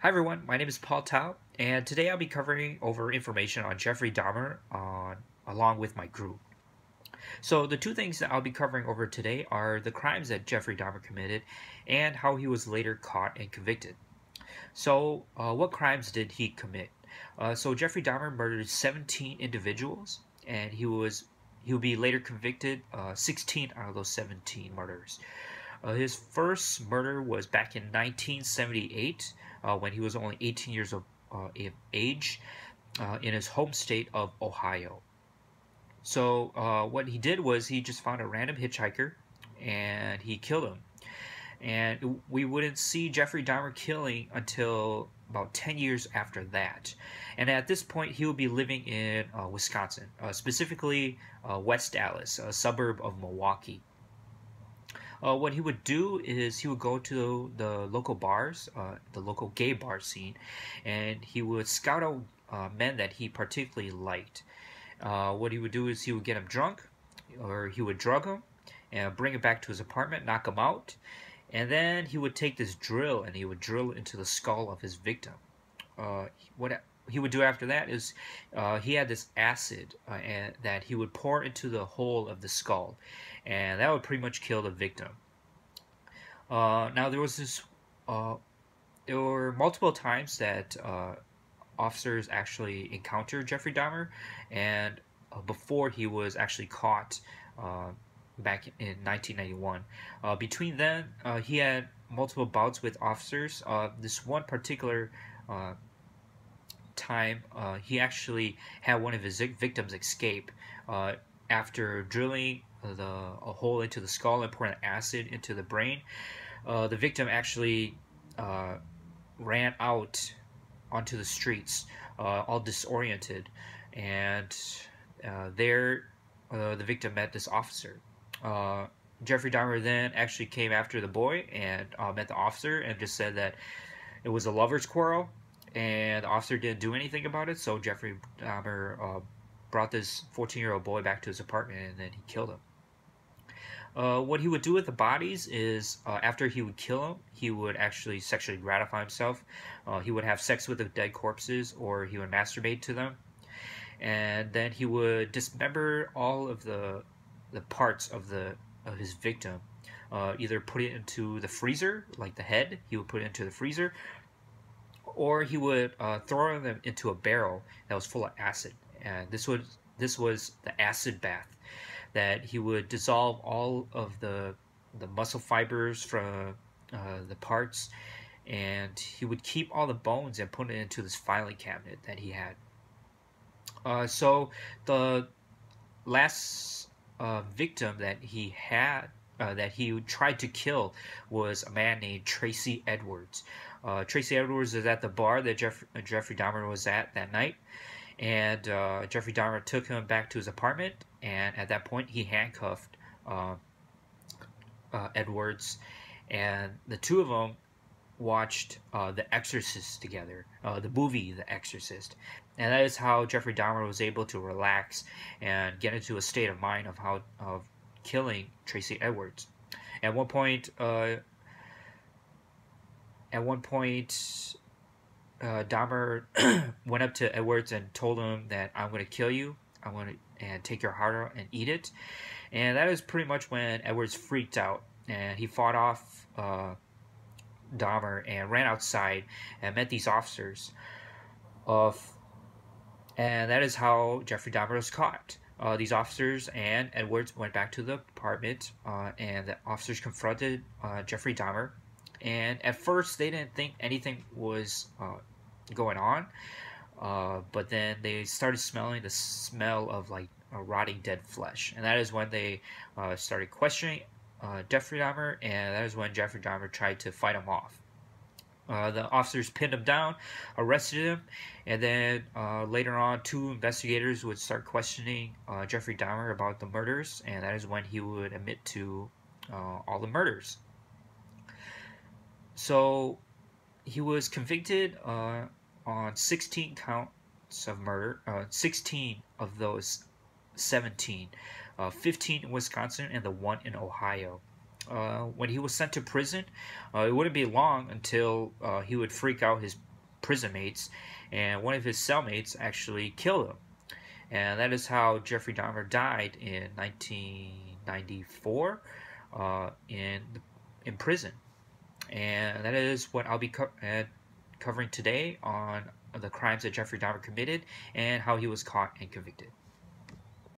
Hi everyone, my name is Paul Tao, and today I'll be covering over information on Jeffrey Dahmer along with my group. So the two things that I'll be covering over today are the crimes that Jeffrey Dahmer committed and how he was later caught and convicted. So what crimes did he commit? So Jeffrey Dahmer murdered 17 individuals, and he would be later convicted 16 out of those 17 murders. His first murder was back in 1978 when he was only 18 years of age in his home state of Ohio. So what he did was he just found a random hitchhiker and he killed him. And we wouldn't see Jeffrey Dahmer killing until about 10 years after that. And at this point, he would be living in Wisconsin, specifically West Dallas, a suburb of Milwaukee. What he would do is he would go to the local bars, the local gay bar scene, and he would scout out men that he particularly liked. What he would do is he would get them drunk, or he would drug them, and bring him back to his apartment, knock him out, and then he would take this drill and he would drill into the skull of his victim. What he would do after that is he had this acid that he would pour into the hole of the skull, and that would pretty much kill the victim. Now there were multiple times that officers actually encountered Jeffrey Dahmer, and before he was actually caught back in 1991. Between then, he had multiple bouts with officers. This one particular time, he actually had one of his victims escape after drilling a hole into the skull and pouring acid into the brain. The victim actually ran out onto the streets, all disoriented, and there the victim met this officer. Jeffrey Dahmer then actually came after the boy and met the officer and just said that it was a lover's quarrel, and the officer didn't do anything about it. So Jeffrey Dahmer brought this 14-year-old boy back to his apartment, and then he killed him. What he would do with the bodies is after he would kill them, he would actually sexually gratify himself. He would have sex with the dead corpses, or he would masturbate to them, and then he would dismember all of the parts of his victim. Either put it into the freezer, like the head, he would put it into the freezer, or he would throw them into a barrel that was full of acid. And this was the acid bath, that he would dissolve all of the muscle fibers from the parts, and he would keep all the bones and put it into this filing cabinet that he had. So the last victim that he had, that he tried to kill, was a man named Tracy Edwards. Tracy Edwards is at the bar that Jeffrey Dahmer was at that night, and Jeffrey Dahmer took him back to his apartment, and at that point he handcuffed Edwards, and the two of them watched The Exorcist together, the movie The Exorcist, and that is how Jeffrey Dahmer was able to relax and get into a state of mind of killing Tracy Edwards. At one point, Dahmer went up to Edwards and told him that I'm going to kill you. and take your heart out and eat it. And that is pretty much when Edwards freaked out, and he fought off Dahmer and ran outside and met these officers. And that is how Jeffrey Dahmer was caught. These officers and Edwards went back to the apartment, and the officers confronted Jeffrey Dahmer. And at first, they didn't think anything was going on, but then they started smelling the smell of like rotting dead flesh, and that is when they started questioning Jeffrey Dahmer, and that is when Jeffrey Dahmer tried to fight him off. The officers pinned him down, arrested him, and then later on, two investigators would start questioning Jeffrey Dahmer about the murders, and that is when he would admit to all the murders. So he was convicted on 16 counts of murder, 16 of those 17, 15 in Wisconsin and the one in Ohio. When he was sent to prison, it wouldn't be long until he would freak out prison mates, and one of his cellmates actually killed him. And that is how Jeffrey Dahmer died in 1994 in prison. And that is what I'll be covering today on the crimes that Jeffrey Dahmer committed and how he was caught and convicted.